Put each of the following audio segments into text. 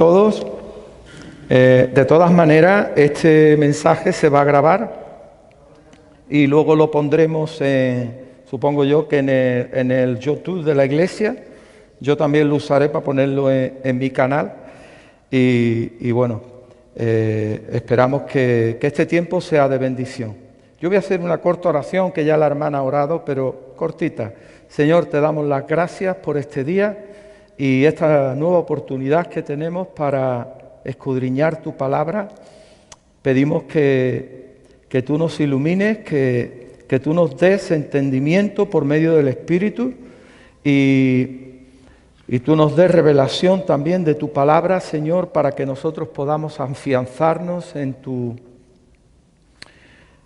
todos. De todas maneras, este mensaje se va a grabar y luego lo pondremos, supongo yo, que en el YouTube de la iglesia. Yo también lo usaré para ponerlo en mi canal. Y bueno, esperamos que este tiempo sea de bendición. Yo voy a hacer una corta oración, que ya la hermana ha orado, pero cortita. Señor, te damos las gracias por este día y esta nueva oportunidad que tenemos para escudriñar tu palabra. Pedimos que tú nos ilumines, que tú nos des entendimiento por medio del Espíritu y tú nos des revelación también de tu palabra, Señor, para que nosotros podamos afianzarnos en tu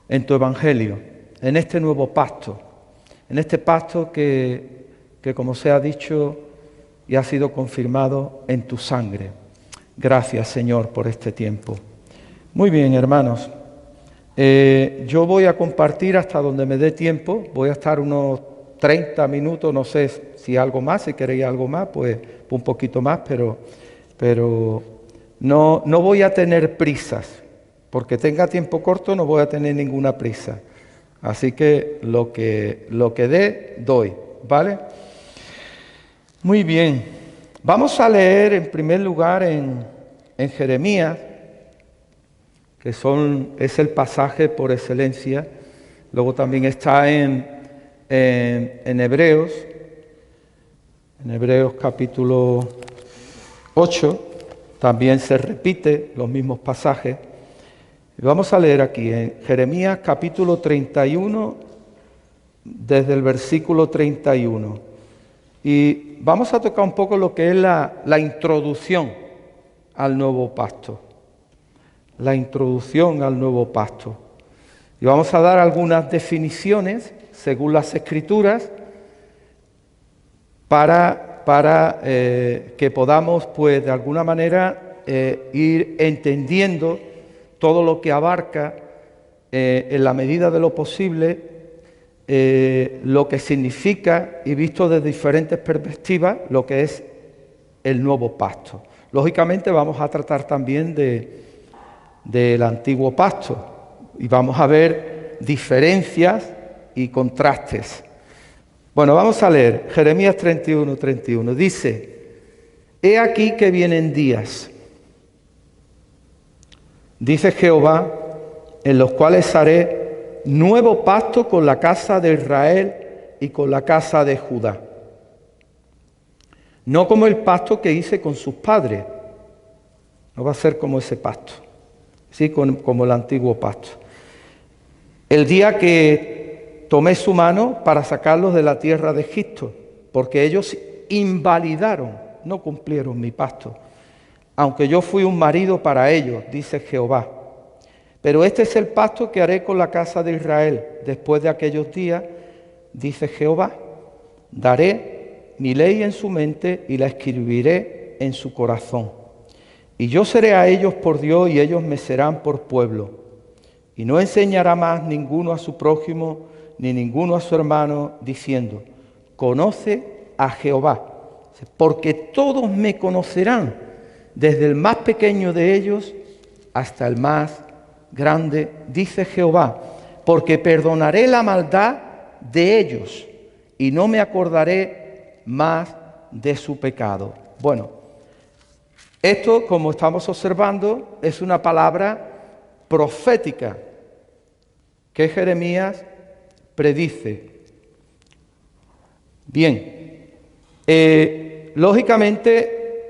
Evangelio, en este nuevo pacto, en este pacto que como se ha dicho y ha sido confirmado en tu sangre. Gracias, Señor, por este tiempo. Muy bien, hermanos. Yo voy a compartir hasta donde me dé tiempo. Voy a estar unos 30 minutos, no sé si algo más, si queréis algo más, pues un poquito más, pero no voy a tener prisas. Porque tenga tiempo corto no voy a tener ninguna prisa. Así que lo que dé, doy, ¿vale? Muy bien. Vamos a leer en primer lugar en Jeremías, que es el pasaje por excelencia. Luego también está en Hebreos, capítulo 8, también se repite los mismos pasajes. Y vamos a leer aquí en Jeremías capítulo 31, desde el versículo 31. Y vamos a tocar un poco lo que es la introducción al nuevo pacto. La introducción al nuevo pacto. Y vamos a dar algunas definiciones según las Escrituras para que podamos, pues, de alguna manera ir entendiendo todo lo que abarca, en la medida de lo posible, lo que significa, y visto desde diferentes perspectivas, lo que es el nuevo pacto. Lógicamente vamos a tratar también del antiguo pacto y vamos a ver diferencias y contrastes. Bueno, vamos a leer Jeremías 31. Dice: He aquí que vienen días, dice Jehová, en los cuales haré nuevo pacto con la casa de Israel y con la casa de Judá. No como el pacto que hice con sus padres. No va a ser como ese pacto, sí, como el antiguo pacto. El día que tomé su mano para sacarlos de la tierra de Egipto, porque ellos invalidaron, no cumplieron mi pacto, aunque yo fui un marido para ellos, dice Jehová. Pero este es el pacto que haré con la casa de Israel después de aquellos días, dice Jehová. Daré mi ley en su mente y la escribiré en su corazón. Y yo seré a ellos por Dios y ellos me serán por pueblo. Y no enseñará más ninguno a su prójimo ni ninguno a su hermano, diciendo: conoce a Jehová, porque todos me conocerán, desde el más pequeño de ellos hasta el más grande, dice Jehová, porque perdonaré la maldad de ellos y no me acordaré más de su pecado. Bueno, esto, como estamos observando, es una palabra profética que Jeremías predice. Bien, lógicamente,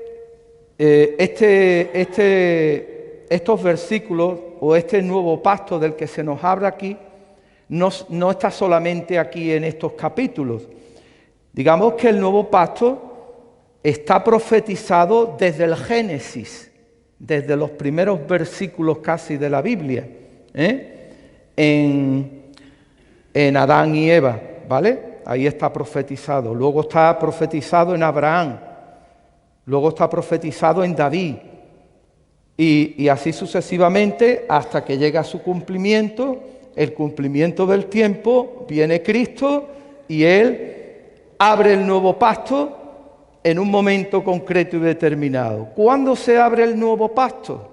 estos versículos o este nuevo pacto del que se nos habla aquí no está solamente aquí en estos capítulos. Digamos que el nuevo pacto está profetizado desde el Génesis, desde los primeros versículos casi de la Biblia, en Adán y Eva, ¿vale? Ahí está profetizado. Luego está profetizado en Abraham, luego está profetizado en David, y así sucesivamente hasta que llega a su cumplimiento, el cumplimiento del tiempo, viene Cristo y Él abre el nuevo pacto en un momento concreto y determinado. ¿Cuándo se abre el nuevo pacto?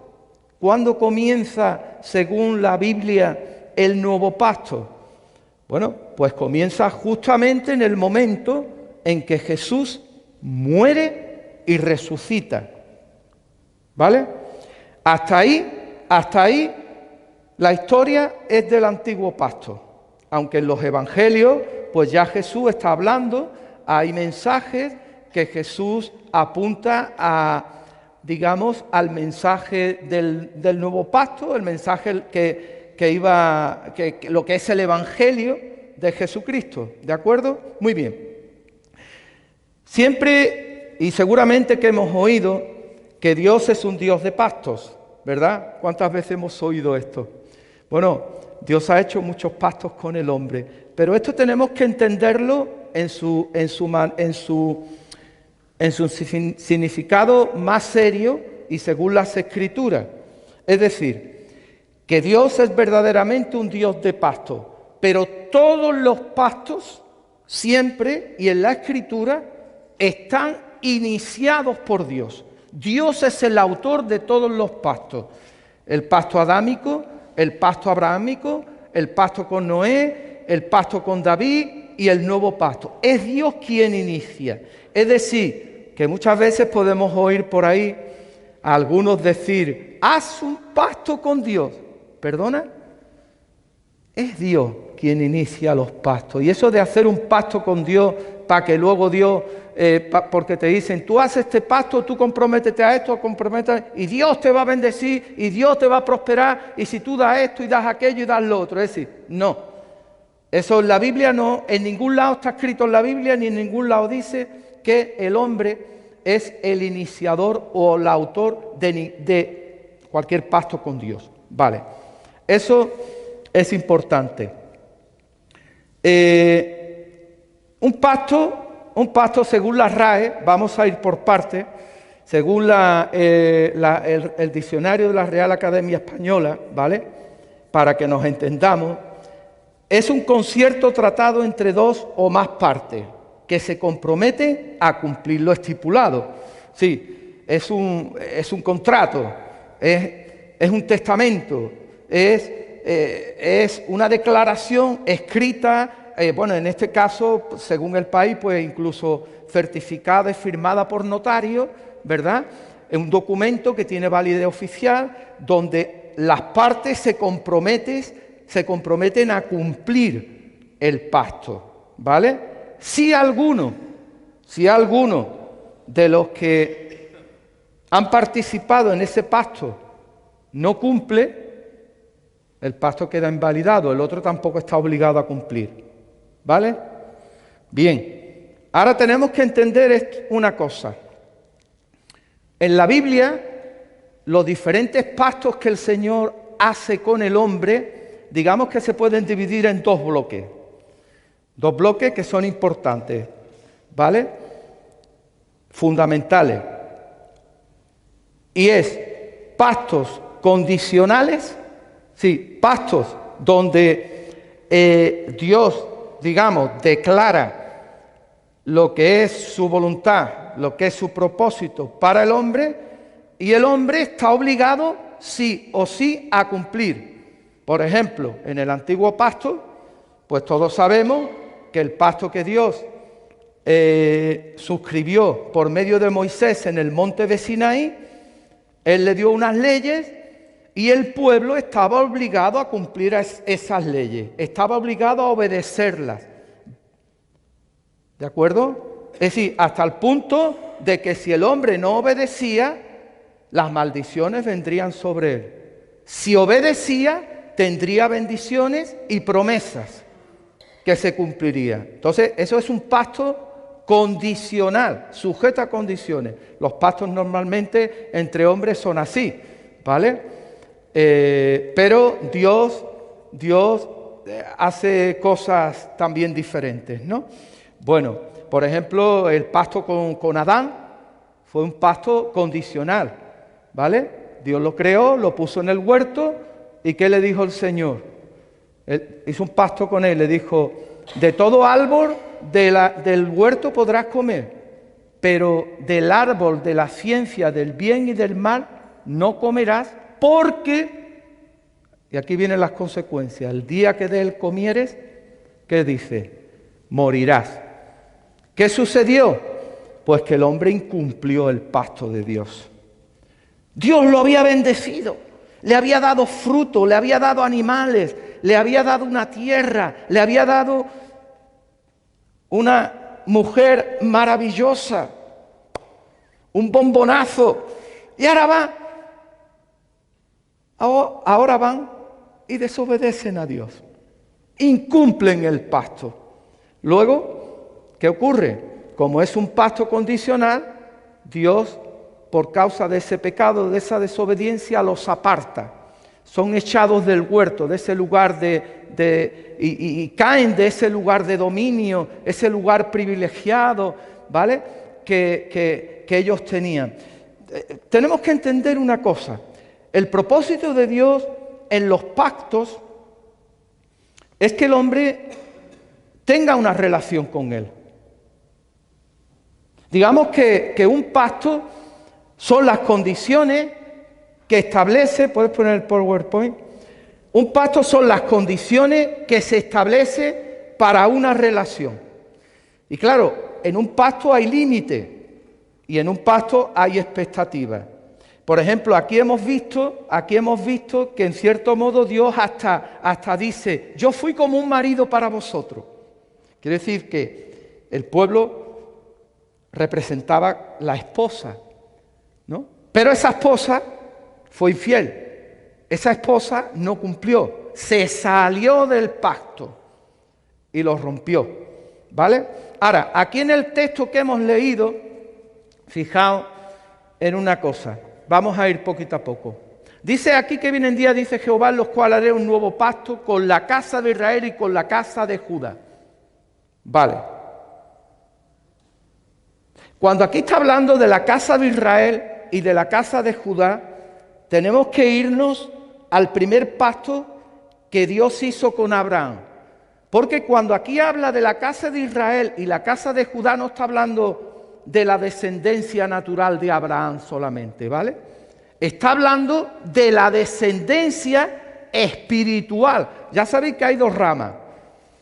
¿Cuándo comienza, según la Biblia, el nuevo pacto? Bueno, pues comienza justamente en el momento en que Jesús muere y resucita. ¿Vale? Hasta ahí la historia es del antiguo pacto. Aunque en los evangelios, pues ya Jesús está hablando, hay mensajes que Jesús apunta a, digamos, al mensaje del nuevo pacto, el mensaje que lo que es el evangelio de Jesucristo, ¿de acuerdo? Muy bien. Siempre y seguramente que hemos oído que Dios es un Dios de pactos, ¿verdad? ¿Cuántas veces hemos oído esto? Bueno, Dios ha hecho muchos pactos con el hombre, pero esto tenemos que entenderlo en su significado más serio y según las Escrituras. Es decir, que Dios es verdaderamente un Dios de pacto, pero todos los pactos siempre y en la Escritura están iniciados por Dios. Dios es el autor de todos los pactos. El pacto adámico, el pacto abrahámico, el pacto con Noé, el pacto con David y el nuevo pacto. Es Dios quien inicia. Es decir, que muchas veces podemos oír por ahí a algunos decir, haz un pacto con Dios. ¿Perdona? Es Dios quien inicia los pactos. Y eso de hacer un pacto con Dios para que luego Dios, porque te dicen, tú haces este pacto, tú comprométete a esto, y Dios te va a bendecir, y Dios te va a prosperar, y si tú das esto y das aquello y das lo otro. Es decir, no. Eso en la Biblia no, en ningún lado está escrito en la Biblia, ni en ningún lado dice que el hombre es el iniciador o el autor de cualquier pacto con Dios. Vale. Eso es importante. Un pacto según la RAE, vamos a ir por parte, según el diccionario de la Real Academia Española, ¿vale? Para que nos entendamos, es un concierto tratado entre dos o más partes que se comprometen a cumplir lo estipulado. Sí, es un contrato, es un testamento, es una declaración escrita, en este caso, según el país, pues incluso certificada y firmada por notario, ¿verdad? Es un documento que tiene validez oficial, donde las partes se comprometen a cumplir el pacto, ¿vale? Si alguno de los que han participado en ese pacto no cumple, el pacto queda invalidado, el otro tampoco está obligado a cumplir. ¿Vale? Bien, ahora tenemos que entender una cosa. En la Biblia, los diferentes pactos que el Señor hace con el hombre, digamos que se pueden dividir en dos bloques. Dos bloques que son importantes, ¿vale? Fundamentales. Y es pactos condicionales, sí, pactos donde Dios, digamos, declara lo que es su voluntad, lo que es su propósito para el hombre, y el hombre está obligado sí o sí a cumplir. Por ejemplo, en el antiguo pacto, pues todos sabemos que el pacto que Dios suscribió por medio de Moisés en el monte de Sinaí, Él le dio unas leyes y el pueblo estaba obligado a cumplir esas leyes, estaba obligado a obedecerlas. ¿De acuerdo? Es decir, hasta el punto de que si el hombre no obedecía, las maldiciones vendrían sobre él. Si obedecía, tendría bendiciones y promesas que se cumplirían. Entonces, eso es un pacto condicional, sujeto a condiciones. Los pactos normalmente entre hombres son así, ¿vale? Pero Dios hace cosas también diferentes, ¿no? Bueno, por ejemplo, el pacto con Adán fue un pacto condicional, ¿vale? Dios lo creó, lo puso en el huerto, ¿y qué le dijo el Señor? Él hizo un pacto con él, le dijo, de todo árbol del huerto podrás comer, pero del árbol de la ciencia del bien y del mal no comerás, porque, y aquí vienen las consecuencias, el día que de él comieres, ¿qué dice? Morirás. ¿Qué sucedió? Pues que el hombre incumplió el pacto de Dios. Dios lo había bendecido, le había dado fruto, le había dado animales, le había dado una tierra, le había dado una mujer maravillosa, un bombonazo, y ahora van y desobedecen a Dios, incumplen el pacto. Luego, ¿qué ocurre? Como es un pacto condicional, Dios, por causa de ese pecado, de esa desobediencia, los aparta. Son echados del huerto, de ese lugar y caen de ese lugar de dominio, ese lugar privilegiado, ¿vale? Que ellos tenían. Tenemos que entender una cosa. El propósito de Dios en los pactos es que el hombre tenga una relación con Él. Digamos que un pacto son las condiciones que establece, puedes poner el PowerPoint, un pacto son las condiciones que se establece para una relación. Y claro, en un pacto hay límite y en un pacto hay expectativas. Por ejemplo, aquí hemos visto que en cierto modo Dios hasta dice, yo fui como un marido para vosotros. Quiere decir que el pueblo representaba la esposa, ¿no? Pero esa esposa fue infiel. Esa esposa no cumplió, se salió del pacto y lo rompió, ¿vale? Ahora, aquí en el texto que hemos leído, fijaos en una cosa, vamos a ir poquito a poco. Dice aquí que vienen días, dice Jehová, en los cuales haré un nuevo pacto con la casa de Israel y con la casa de Judá. Vale. Cuando aquí está hablando de la casa de Israel y de la casa de Judá, tenemos que irnos al primer pacto que Dios hizo con Abraham. Porque cuando aquí habla de la casa de Israel y la casa de Judá, no está hablando de la descendencia natural de Abraham solamente, ¿vale? Está hablando de la descendencia espiritual. Ya sabéis que hay dos ramas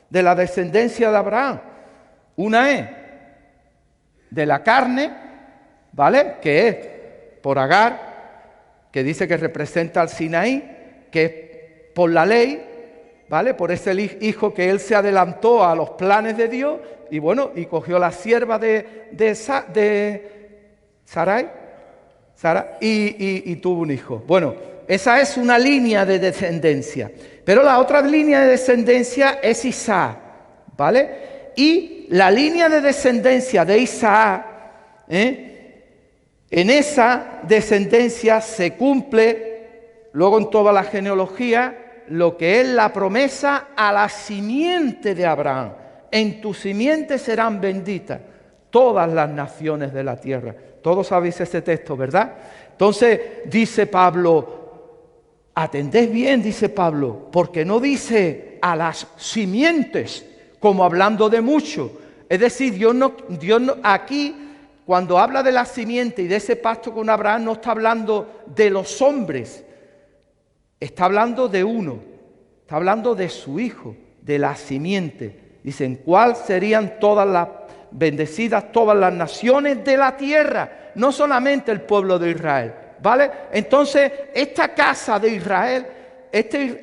de la descendencia de Abraham. Una es de la carne, ¿vale? Que es por Agar, que dice que representa al Sinaí, que es por la ley, ¿vale? Por ese hijo que él se adelantó a los planes de Dios y bueno, y cogió la sierva de Sarai y tuvo un hijo. Bueno, esa es una línea de descendencia. Pero la otra línea de descendencia es Isaac, ¿vale? Y la línea de descendencia de Isaac, en esa descendencia se cumple, luego en toda la genealogía, lo que es la promesa a la simiente de Abraham. En tu simiente serán benditas todas las naciones de la tierra. Todos sabéis ese texto, ¿verdad? Entonces dice Pablo, atended bien, dice Pablo, porque no dice a las simientes, como hablando de mucho. Es decir, Dios no, aquí, cuando habla de la simiente y de ese pacto con Abraham, no está hablando de los hombres, está hablando de uno, está hablando de su hijo, de la simiente. Dicen, ¿cuál serían todas las bendecidas, todas las naciones de la tierra? No solamente el pueblo de Israel, ¿vale? Entonces, esta casa de Israel, este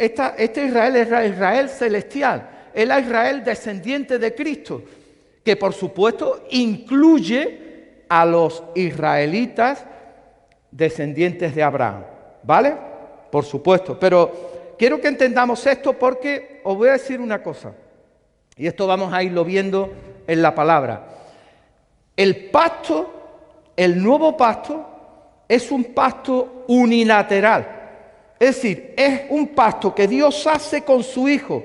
Israel es Israel celestial, es la Israel descendiente de Cristo, que por supuesto incluye a los israelitas descendientes de Abraham, ¿vale? Por supuesto, pero quiero que entendamos esto porque os voy a decir una cosa, y esto vamos a irlo viendo en la palabra. El pacto, el nuevo pacto, es un pacto unilateral. Es decir, es un pacto que Dios hace con su Hijo.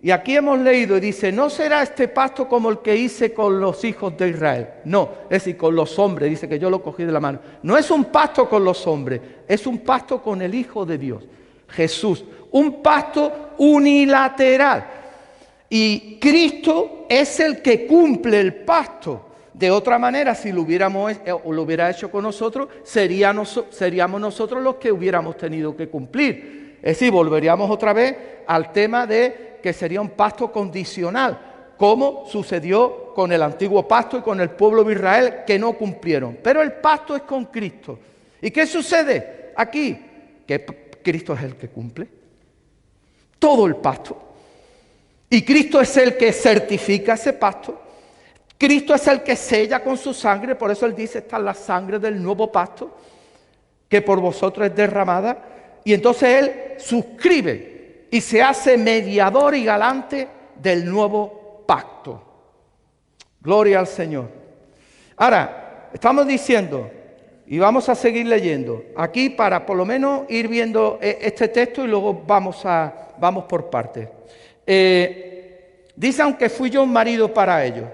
Y aquí hemos leído y dice, no será este pacto como el que hice con los hijos de Israel. No, es decir, con los hombres, dice que yo lo cogí de la mano. No es un pacto con los hombres, es un pacto con el Hijo de Dios, Jesús. Un pacto unilateral. Y Cristo es el que cumple el pacto. De otra manera, si lo hubiera hecho con nosotros, seríamos nosotros los que hubiéramos tenido que cumplir. Es decir, volveríamos otra vez al tema de que sería un pacto condicional, como sucedió con el antiguo pacto y con el pueblo de Israel, que no cumplieron. Pero el pacto es con Cristo. ¿Y qué sucede aquí? Que Cristo es el que cumple todo el pacto. Y Cristo es el que certifica ese pacto. Cristo es el que sella con su sangre, por eso Él dice, esta es la sangre del nuevo pacto, que por vosotros es derramada. Y entonces Él suscribe y se hace mediador y garante del nuevo pacto. Gloria al Señor. Ahora, estamos diciendo, y vamos a seguir leyendo, aquí para por lo menos ir viendo este texto y luego vamos por partes. Dice, aunque fui yo un marido para ellos.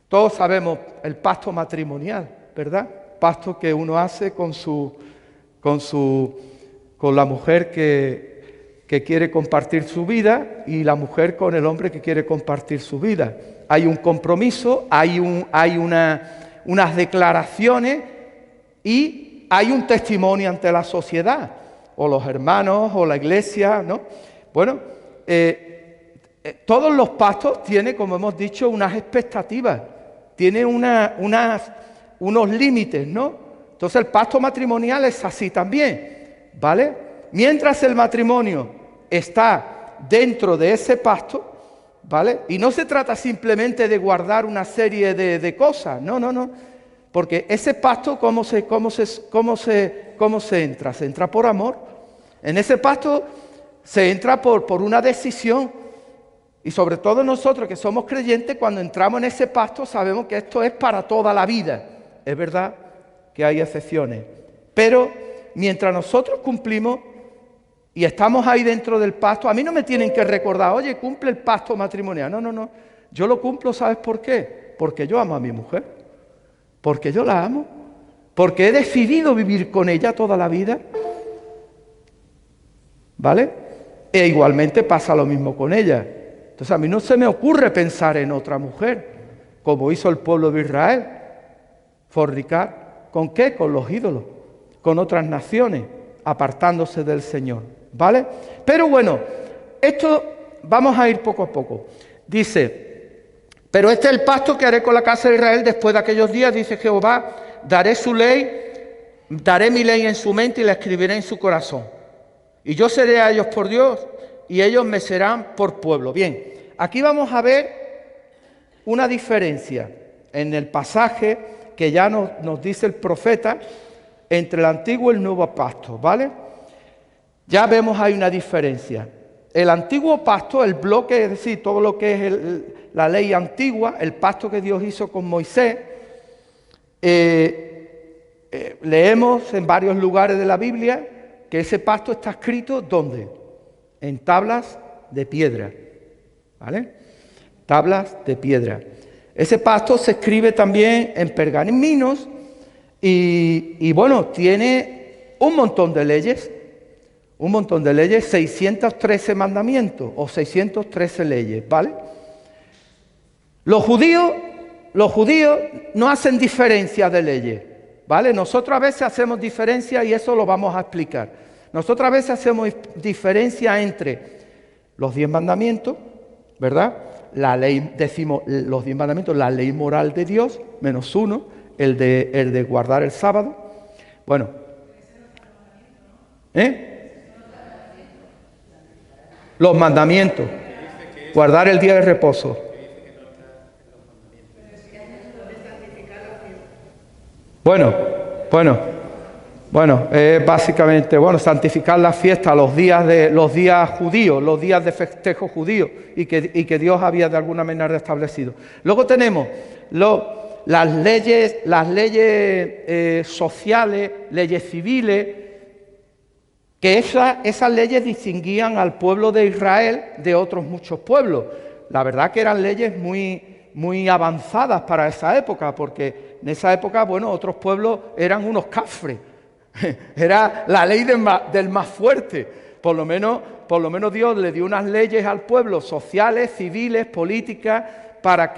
Todos sabemos el pacto matrimonial, ¿verdad? Pacto que uno hace con la mujer que quiere compartir su vida y la mujer con el hombre que quiere compartir su vida. Hay un compromiso, hay unas declaraciones y hay un testimonio ante la sociedad, o los hermanos, o la iglesia, ¿no? Bueno, todos los pactos tienen, como hemos dicho, unas expectativas, tienen unos límites, ¿no? Entonces el pacto matrimonial es así también, ¿vale? Mientras el matrimonio está dentro de ese pacto, ¿vale? Y no se trata simplemente de guardar una serie de cosas, no. Porque ese pacto, ¿cómo se entra? Se entra por amor. En ese pacto se entra por una decisión. Y sobre todo nosotros que somos creyentes, cuando entramos en ese pacto sabemos que esto es para toda la vida. Es verdad que hay excepciones. Pero mientras nosotros cumplimos y estamos ahí dentro del pacto, a mí no me tienen que recordar, oye, cumple el pacto matrimonial. No. Yo lo cumplo, ¿sabes por qué? Porque yo amo a mi mujer. Porque yo la amo. Porque he decidido vivir con ella toda la vida. ¿Vale? E igualmente pasa lo mismo con ella. Entonces a mí no se me ocurre pensar en otra mujer, como hizo el pueblo de Israel. Fornicar, ¿con qué? Con los ídolos, con otras naciones, apartándose del Señor, ¿vale? Pero bueno, esto vamos a ir poco a poco. Dice, pero este es el pacto que haré con la casa de Israel después de aquellos días, dice Jehová, daré su ley, daré mi ley en su mente y la escribiré en su corazón. Y yo seré a ellos por Dios y ellos me serán por pueblo. Bien, aquí vamos a ver una diferencia en el pasaje que ya nos dice el profeta entre el antiguo y el nuevo pacto, ¿vale? Ya vemos hay una diferencia. El antiguo pacto, el bloque, es decir, todo lo que es la ley antigua, el pacto que Dios hizo con Moisés, leemos en varios lugares de la Biblia que ese pacto está escrito, ¿dónde? En tablas de piedra, ¿vale? Tablas de piedra. Ese pacto se escribe también en pergaminos y bueno, tiene un montón de leyes, 613 mandamientos o 613 leyes, ¿vale? Los judíos no hacen diferencia de leyes, ¿vale? Nosotros a veces hacemos diferencia y eso lo vamos a explicar. Nosotros a veces hacemos diferencia entre los 10 mandamientos, ¿verdad? La ley, decimos los 10 mandamientos, la ley moral de Dios, menos uno, el de guardar el sábado. Bueno, los mandamientos, guardar el día de reposo. Bueno, básicamente, santificar la fiesta, los días judíos, los días de festejo judío y que Dios había de alguna manera establecido. Luego tenemos las leyes sociales, leyes civiles, que esas leyes distinguían al pueblo de Israel de otros muchos pueblos. La verdad que eran leyes muy avanzadas para esa época, porque en esa época, otros pueblos eran unos cafres. Era la ley del más fuerte. Por lo menos Dios le dio unas leyes al pueblo, sociales, civiles, políticas, para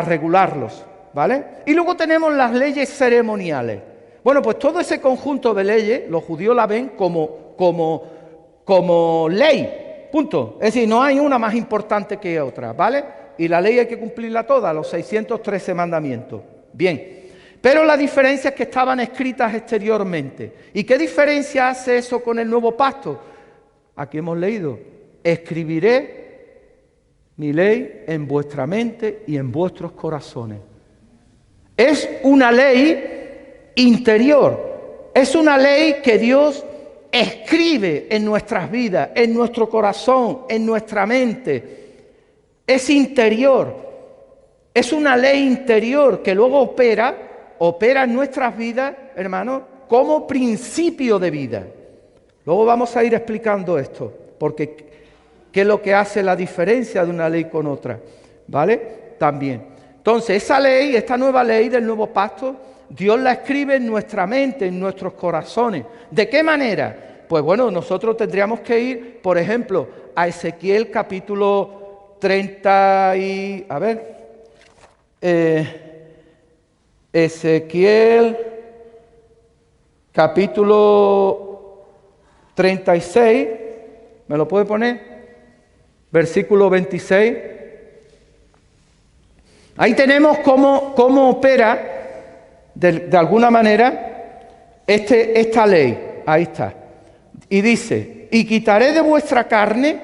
regularlos, ¿vale? Y luego tenemos las leyes ceremoniales. Bueno, pues todo ese conjunto de leyes, los judíos la ven como ley, punto. Es decir, no hay una más importante que otra, ¿vale? Y la ley hay que cumplirla toda, los 613 mandamientos. Bien. Pero la diferencia es que estaban escritas exteriormente. ¿Y qué diferencia hace eso con el nuevo pacto? Aquí hemos leído: escribiré mi ley en vuestra mente y en vuestros corazones. Es una ley interior. Es una ley que Dios escribe en nuestras vidas, en nuestro corazón, en nuestra mente. Es interior. Es una ley interior que luego opera en nuestras vidas, hermanos, como principio de vida. Luego vamos a ir explicando esto, porque qué es lo que hace la diferencia de una ley con otra, ¿vale? También. Entonces, esa ley, esta nueva ley del nuevo pacto, Dios la escribe en nuestra mente, en nuestros corazones. ¿De qué manera? Pues bueno, nosotros tendríamos que ir, por ejemplo, a Ezequiel capítulo 30 y... A ver... Ezequiel capítulo 36, ¿me lo puede poner? Versículo 26. Ahí tenemos cómo opera de alguna manera esta ley. Ahí está. Y dice: y quitaré de vuestra carne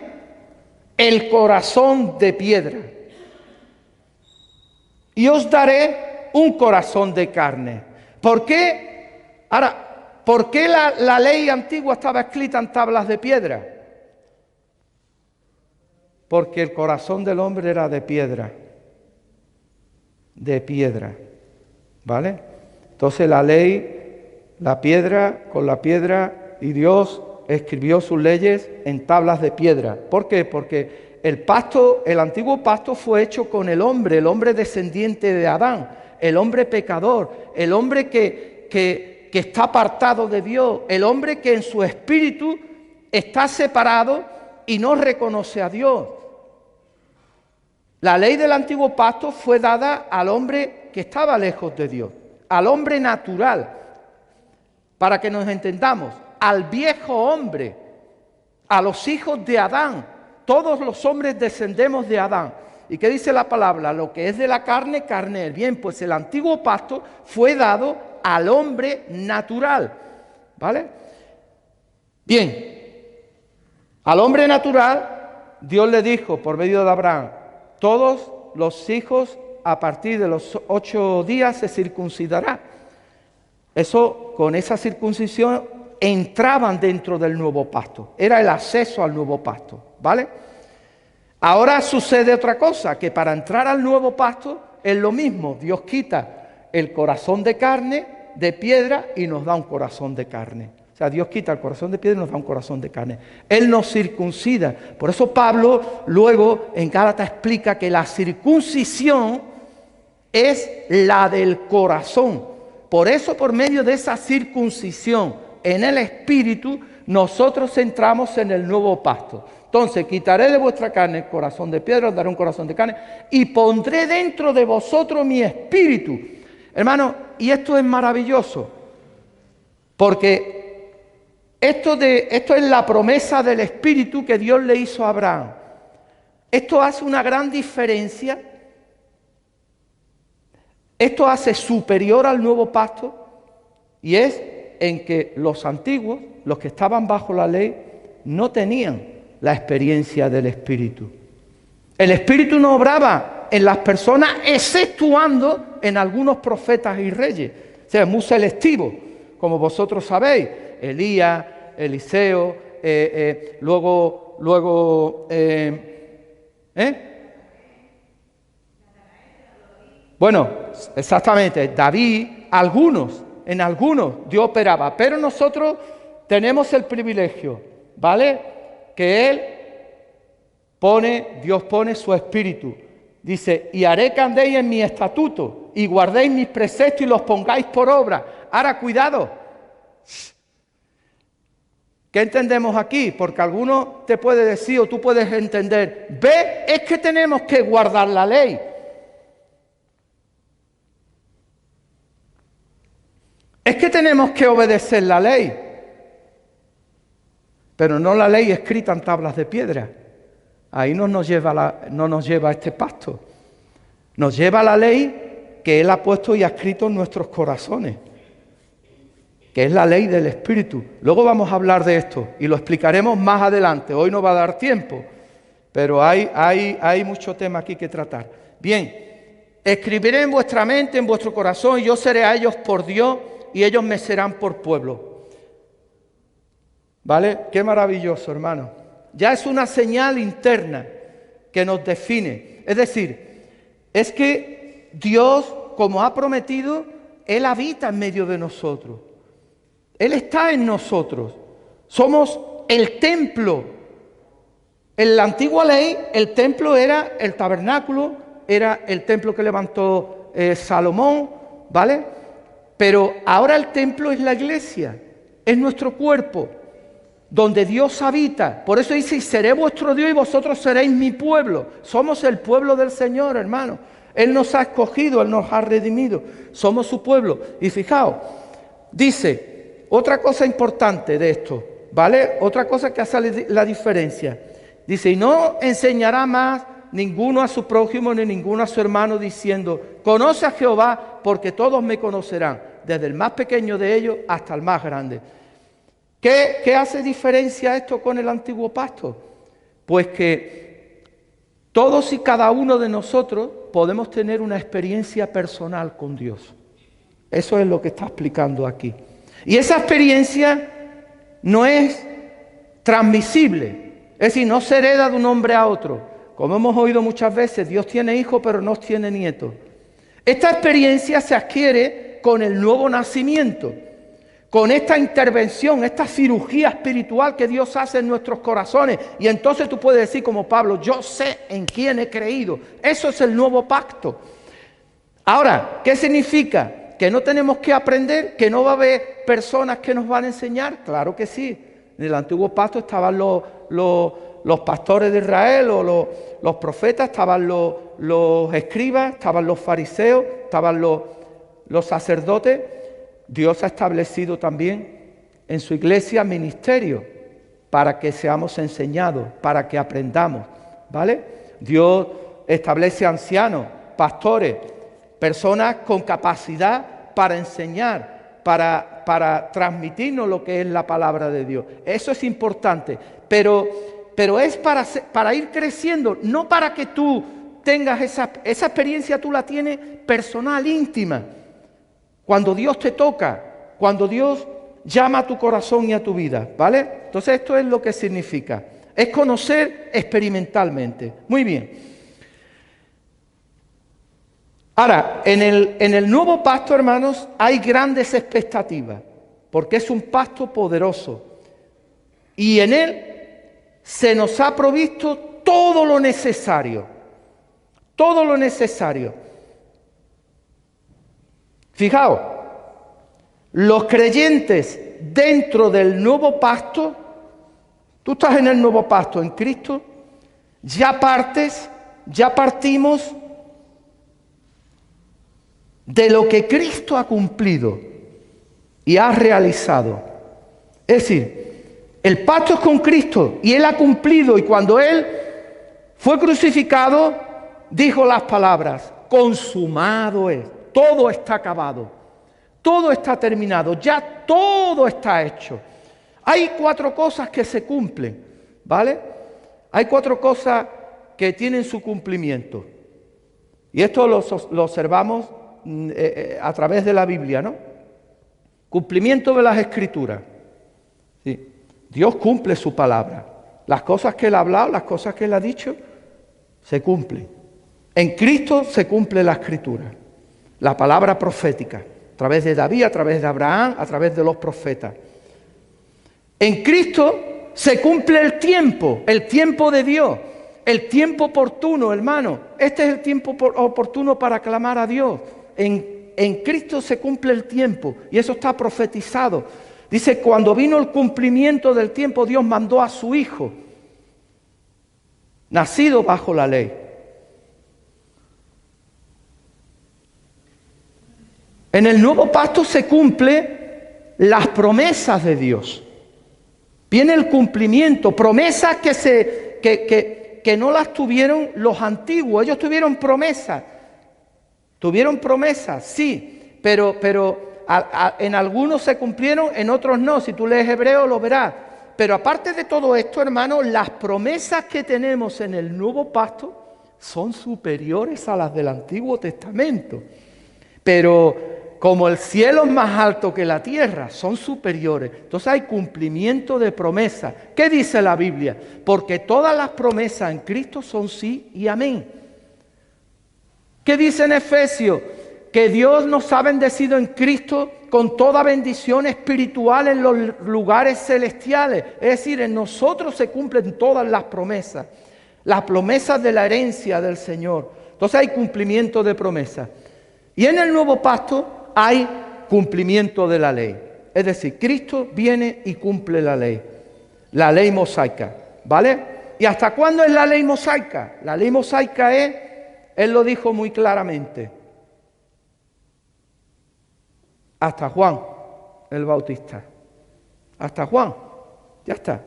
el corazón de piedra y os daré un corazón de carne. ¿Por qué? Ahora, ¿por qué la ley antigua estaba escrita en tablas de piedra? Porque el corazón del hombre era de piedra. De piedra. ¿Vale? Entonces la ley, la piedra con la piedra, y Dios escribió sus leyes en tablas de piedra. ¿Por qué? Porque el antiguo pacto fue hecho con el hombre descendiente de Adán, el hombre pecador, el hombre que está apartado de Dios, el hombre que en su espíritu está separado y no reconoce a Dios. La ley del antiguo pacto fue dada al hombre que estaba lejos de Dios, al hombre natural, para que nos entendamos, al viejo hombre, a los hijos de Adán. Todos los hombres descendemos de Adán. ¿Y qué dice la palabra? Lo que es de la carne, carne es. Bien, pues el antiguo pacto fue dado al hombre natural, ¿vale? Bien, al hombre natural Dios le dijo por medio de Abraham: todos los hijos a partir de los 8 días se circuncidará. Eso, con esa circuncisión, entraban dentro del nuevo pacto. Era el acceso al nuevo pacto, ¿vale? Ahora sucede otra cosa, que para entrar al nuevo pacto es lo mismo. Dios quita el corazón de carne, de piedra, y nos da un corazón de carne. O sea, Dios quita el corazón de piedra y nos da un corazón de carne. Él nos circuncida. Por eso Pablo luego en Gálatas explica que la circuncisión es la del corazón. Por eso, por medio de esa circuncisión en el espíritu, nosotros entramos en el nuevo pacto. Entonces, quitaré de vuestra carne el corazón de piedra, os daré un corazón de carne, y pondré dentro de vosotros mi espíritu. Hermano, y esto es maravilloso, porque esto es la promesa del espíritu que Dios le hizo a Abraham. Esto hace una gran diferencia. Esto hace superior al nuevo pacto, y es en que los antiguos, los que estaban bajo la ley, no tenían la experiencia del Espíritu. El Espíritu no obraba en las personas, exceptuando en algunos profetas y reyes. O sea, es muy selectivo, como vosotros sabéis. Elías, Eliseo, bueno, exactamente, David, en algunos Dios operaba, pero nosotros tenemos el privilegio, ¿vale?, que Dios pone su espíritu. Dice: y haré que andéis en mi estatuto y guardéis mis preceptos y los pongáis por obra. Ahora, cuidado, ¿Qué entendemos aquí? Porque alguno te puede decir o tú puedes entender, ve, es que tenemos que guardar la ley. Es que tenemos que obedecer la ley. Pero no la ley escrita en tablas de piedra. Ahí no nos lleva este pacto. Nos lleva la ley que Él ha puesto y ha escrito en nuestros corazones, que es la ley del Espíritu. Luego vamos a hablar de esto y lo explicaremos más adelante. Hoy no va a dar tiempo, pero hay mucho tema aquí que tratar. Bien, escribiré en vuestra mente, en vuestro corazón, y yo seré a ellos por Dios y ellos me serán por pueblo. ¿Vale? Qué maravilloso, hermano. Ya es una señal interna que nos define. Es decir, es que Dios, como ha prometido, Él habita en medio de nosotros. Él está en nosotros. Somos el templo. En la antigua ley, el templo era el tabernáculo, era el templo que levantó Salomón, ¿vale? Pero ahora el templo es la iglesia, es nuestro cuerpo, donde Dios habita. Por eso dice, y seré vuestro Dios y vosotros seréis mi pueblo. Somos el pueblo del Señor, hermano. Él nos ha escogido, Él nos ha redimido. Somos su pueblo. Y fijaos, dice, otra cosa importante de esto, ¿vale? Otra cosa que hace la diferencia. Dice, y no enseñará más ninguno a su prójimo ni ninguno a su hermano diciendo, conoce a Jehová porque todos me conocerán, desde el más pequeño de ellos hasta el más grande. ¿Qué hace diferencia esto con el antiguo pacto? Pues que todos y cada uno de nosotros podemos tener una experiencia personal con Dios. Eso es lo que está explicando aquí. Y esa experiencia no es transmisible, es decir, no se hereda de un hombre a otro. Como hemos oído muchas veces, Dios tiene hijos pero no tiene nietos. Esta experiencia se adquiere con el nuevo nacimiento, con esta intervención, esta cirugía espiritual que Dios hace en nuestros corazones. Y entonces tú puedes decir como Pablo, yo sé en quién he creído. Eso es el nuevo pacto. Ahora, ¿qué significa? ¿Que no tenemos que aprender? ¿Que no va a haber personas que nos van a enseñar? Claro que sí. En el antiguo pacto estaban los pastores de Israel o los profetas, estaban los escribas, estaban los fariseos, estaban los sacerdotes. Dios ha establecido también en su iglesia ministerio para que seamos enseñados, para que aprendamos, ¿vale? Dios establece ancianos, pastores, personas con capacidad para enseñar, para transmitirnos lo que es la palabra de Dios. Eso es importante, pero es para ir creciendo, no para que tú tengas esa experiencia, tú la tienes personal, íntima. Cuando Dios te toca, cuando Dios llama a tu corazón y a tu vida, ¿vale? Entonces esto es lo que significa. Es conocer experimentalmente. Muy bien. Ahora, en el nuevo pacto, hermanos, hay grandes expectativas, porque es un pacto poderoso. Y en él se nos ha provisto todo lo necesario. Todo lo necesario. Fijaos, los creyentes dentro del nuevo pacto, tú estás en el nuevo pacto en Cristo, ya partimos de lo que Cristo ha cumplido y ha realizado. Es decir, el pacto es con Cristo y Él ha cumplido, y cuando Él fue crucificado, dijo las palabras, consumado es. Todo está acabado, todo está terminado, ya todo está hecho. Hay 4 cosas que se cumplen, ¿vale? Hay 4 cosas que tienen su cumplimiento. Y esto lo observamos a través de la Biblia, ¿no? Cumplimiento de las Escrituras. ¿Sí? Dios cumple su palabra. Las cosas que Él ha hablado, las cosas que Él ha dicho, se cumplen. En Cristo se cumple la Escritura. La palabra profética, a través de David, a través de Abraham, a través de los profetas. En Cristo se cumple el tiempo de Dios, el tiempo oportuno, hermano. Este es el tiempo oportuno para clamar a Dios. En Cristo se cumple el tiempo y eso está profetizado. Dice, cuando vino el cumplimiento del tiempo, Dios mandó a su Hijo, nacido bajo la ley. En el nuevo pacto se cumple las promesas de Dios. Viene el cumplimiento, promesas que no las tuvieron los antiguos. Ellos tuvieron promesas. Tuvieron promesas, sí, pero en algunos se cumplieron, en otros no. Si tú lees Hebreo lo verás. Pero aparte de todo esto, hermanos, las promesas que tenemos en el nuevo pacto son superiores a las del Antiguo Testamento. Pero como el cielo es más alto que la tierra, son superiores. Entonces hay cumplimiento de promesas. ¿Qué dice la Biblia? Porque todas las promesas en Cristo son sí y amén. ¿Qué dice en Efesios? Que Dios nos ha bendecido en Cristo con toda bendición espiritual en los lugares celestiales. Es decir, en nosotros se cumplen todas las promesas de la herencia del Señor. Entonces hay cumplimiento de promesas. Y en el nuevo pacto hay cumplimiento de la ley. Es decir, Cristo viene y cumple la ley mosaica, ¿vale? ¿Y hasta cuándo es la ley mosaica? La ley mosaica es, Él lo dijo muy claramente, hasta Juan el Bautista. Hasta Juan, ya está.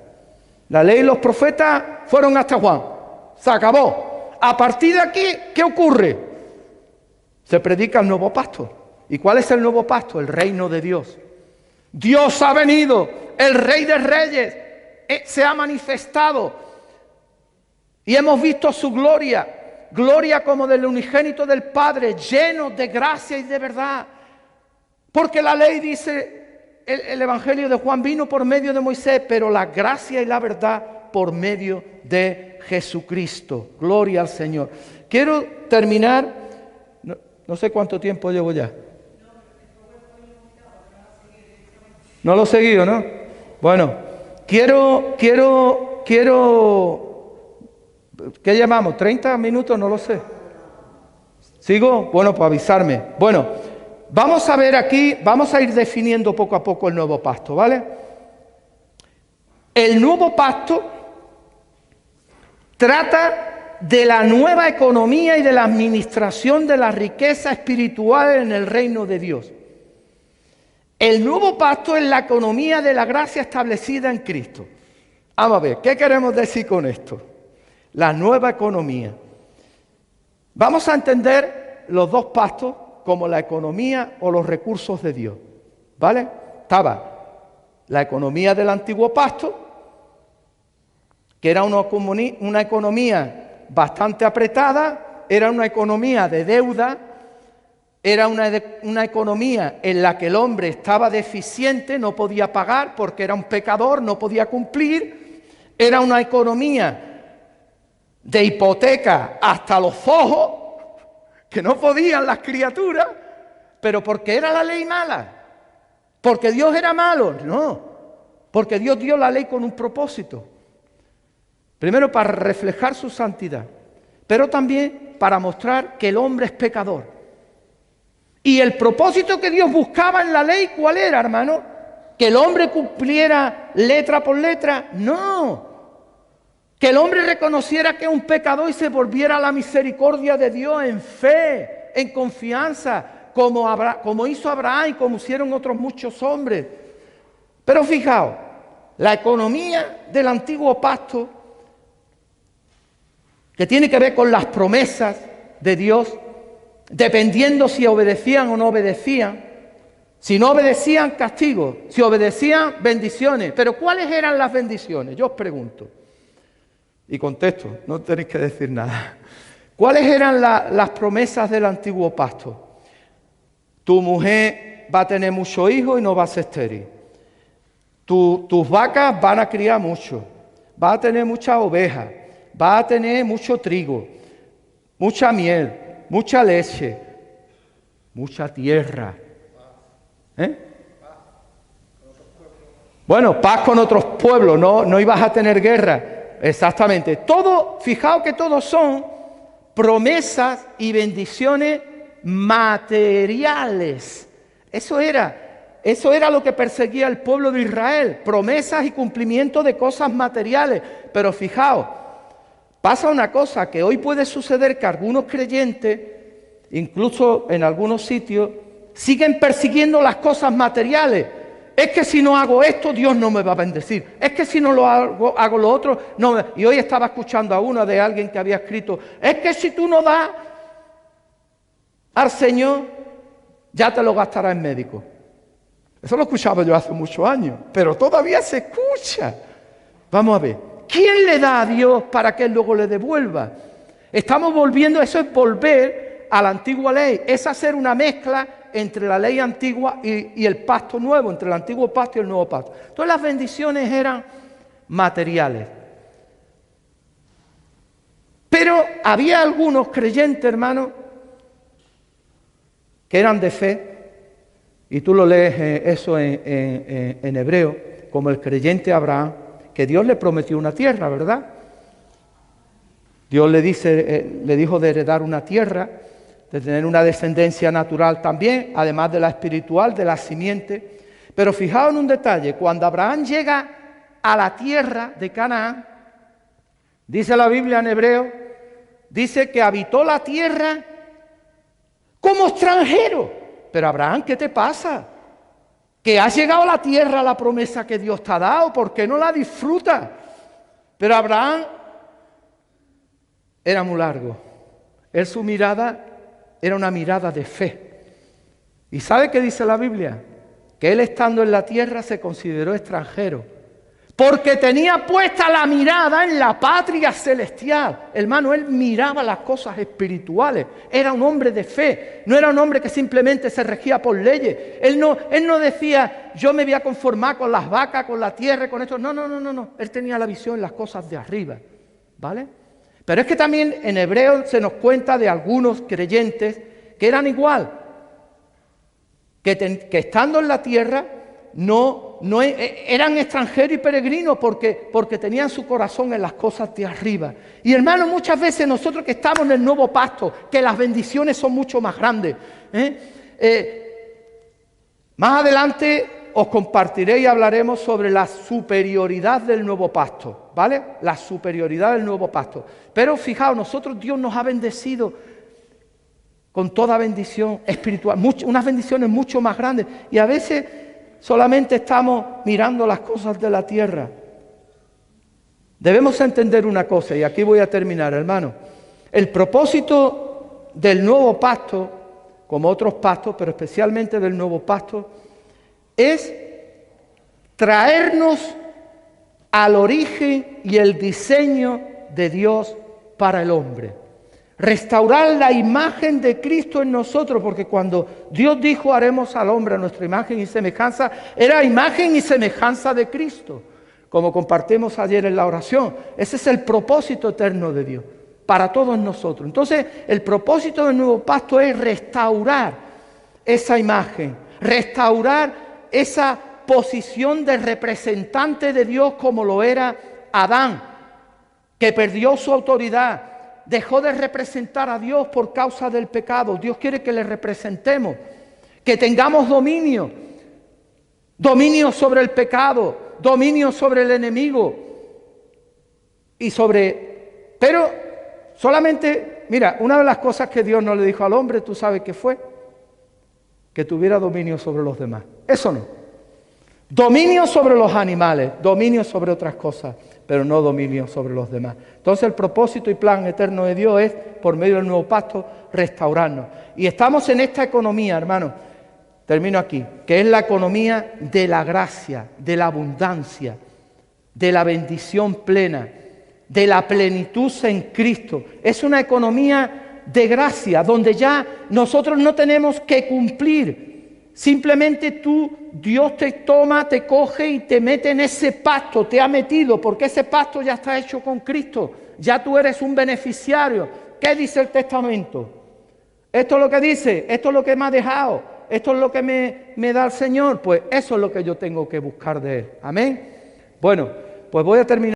La ley y los profetas fueron hasta Juan. Se acabó. A partir de aquí, ¿qué ocurre? Se predica el nuevo pacto. ¿Y cuál es el nuevo pacto? El reino de Dios. Dios ha venido, el Rey de Reyes se ha manifestado y hemos visto su gloria, gloria como del unigénito del Padre, lleno de gracia y de verdad. Porque la ley dice, el Evangelio de Juan vino por medio de Moisés, pero la gracia y la verdad por medio de Jesucristo. Gloria al Señor. Quiero terminar, no sé cuánto tiempo llevo ya. No lo he seguido, ¿no? Bueno, quiero, ¿qué llamamos? ¿30 minutos? No lo sé. ¿Sigo? Bueno, pues avisarme. Bueno, vamos a ver aquí, vamos a ir definiendo poco a poco el nuevo pacto, ¿vale? El nuevo pacto trata de la nueva economía y de la administración de la riqueza espiritual en el reino de Dios. El nuevo pacto es la economía de la gracia establecida en Cristo. Vamos a ver, ¿qué queremos decir con esto? La nueva economía. Vamos a entender los dos pactos como la economía o los recursos de Dios, ¿vale? Estaba la economía del antiguo pacto, que era una economía bastante apretada, era una economía de deuda, era una economía en la que el hombre estaba deficiente, no podía pagar porque era un pecador, no podía cumplir. Era una economía de hipoteca hasta los ojos, que no podían las criaturas, pero porque era la ley mala, porque Dios era malo, no, porque Dios dio la ley con un propósito. Primero para reflejar su santidad, pero también para mostrar que el hombre es pecador. Y el propósito que Dios buscaba en la ley, ¿cuál era, hermano? ¿Que el hombre cumpliera letra por letra? No. Que el hombre reconociera que es un pecador y se volviera a la misericordia de Dios en fe, en confianza, como hizo Abraham y como hicieron otros muchos hombres. Pero fijaos, la economía del antiguo pacto, que tiene que ver con las promesas de Dios, dependiendo si obedecían o no obedecían. Si no obedecían, castigo. Si obedecían, bendiciones. Pero ¿cuáles eran las bendiciones? Yo os pregunto. Y contesto, no tenéis que decir nada. ¿Cuáles eran las promesas del antiguo pacto? Tu mujer va a tener muchos hijos y no va a ser estéril. Tus vacas van a criar mucho. Va a tener muchas ovejas. Va a tener mucho trigo. Mucha miel. Mucha leche, mucha tierra. Bueno, paz con otros pueblos, no ibas a tener guerra. Exactamente. Todo, fijaos que todos son promesas y bendiciones materiales. Eso era. Eso era lo que perseguía el pueblo de Israel, promesas y cumplimiento de cosas materiales. Pero fijaos, pasa una cosa, que hoy puede suceder que algunos creyentes, incluso en algunos sitios, siguen persiguiendo las cosas materiales. Es que si no hago esto, Dios no me va a bendecir. Es que si no lo hago lo otro, no me... Y hoy estaba escuchando a uno de alguien que había escrito, es que si tú no das al Señor, ya te lo gastarás en médico. Eso lo escuchaba yo hace muchos años, pero todavía se escucha. Vamos a ver, ¿quién le da a Dios para que Él luego le devuelva? Estamos volviendo, eso es volver a la antigua ley, es hacer una mezcla entre la ley antigua y el pacto nuevo, entre el antiguo pacto y el nuevo pacto. Entonces las bendiciones eran materiales. Pero había algunos creyentes, hermanos, que eran de fe, y tú lo lees eso en hebreo, como el creyente Abraham, que Dios le prometió una tierra, ¿verdad? Dios le dijo de heredar una tierra, de tener una descendencia natural también, además de la espiritual, de la simiente. Pero fijaos en un detalle, cuando Abraham llega a la tierra de Canaán, dice la Biblia en hebreo, dice que habitó la tierra como extranjero. Pero Abraham, ¿qué te pasa? Que has llegado a la tierra, a la promesa que Dios te ha dado, ¿por qué no la disfrutas? Pero Abraham era muy largo. Su mirada era una mirada de fe. ¿Y sabe qué dice la Biblia? Que él estando en la tierra se consideró extranjero, porque tenía puesta la mirada en la patria celestial. Hermano, él miraba las cosas espirituales. Era un hombre de fe. No era un hombre que simplemente se regía por leyes. Él no decía, yo me voy a conformar con las vacas, con la tierra, con esto. No. Él tenía la visión en las cosas de arriba. ¿Vale? Pero es que también en hebreo se nos cuenta de algunos creyentes que eran igual. Que estando en la tierra eran extranjeros y peregrinos porque tenían su corazón en las cosas de arriba. Y hermano, muchas veces nosotros que estamos en el nuevo pacto, que las bendiciones son mucho más grandes. Más adelante os compartiré y hablaremos sobre la superioridad del nuevo pacto, ¿vale? La superioridad del nuevo pacto. Pero fijaos, Dios nos ha bendecido con toda bendición espiritual, unas bendiciones mucho más grandes. Y a veces solamente estamos mirando las cosas de la tierra. Debemos entender una cosa, y aquí voy a terminar, hermano. El propósito del nuevo pacto, como otros pactos, pero especialmente del nuevo pacto, es traernos al origen y el diseño de Dios para el hombre. Restaurar la imagen de Cristo en nosotros, porque cuando Dios dijo haremos al hombre a nuestra imagen y semejanza, era imagen y semejanza de Cristo, como compartimos ayer en la oración. Ese es el propósito eterno de Dios para todos nosotros. Entonces, el propósito del nuevo pacto es restaurar esa imagen, restaurar esa posición de representante de Dios como lo era Adán, que perdió su autoridad. Dejó de representar a Dios por causa del pecado. Dios quiere que le representemos, que tengamos dominio sobre el pecado, dominio sobre el enemigo pero solamente, mira, una de las cosas que Dios no le dijo al hombre, ¿tú sabes qué fue? Que tuviera dominio sobre los demás. Eso no. Dominio sobre los animales, dominio sobre otras cosas, pero no dominio sobre los demás. Entonces el propósito y plan eterno de Dios es, por medio del nuevo pacto, restaurarnos. Y estamos en esta economía, hermano, termino aquí, que es la economía de la gracia, de la abundancia, de la bendición plena, de la plenitud en Cristo. Es una economía de gracia, donde ya nosotros no tenemos que cumplir. Simplemente Dios te toma, te coge y te mete en ese pacto, te ha metido, porque ese pacto ya está hecho con Cristo. Ya tú eres un beneficiario. ¿Qué dice el testamento? Esto es lo que dice, esto es lo que me ha dejado, esto es lo que me da el Señor. Pues eso es lo que yo tengo que buscar de Él. Amén. Bueno, pues voy a terminar.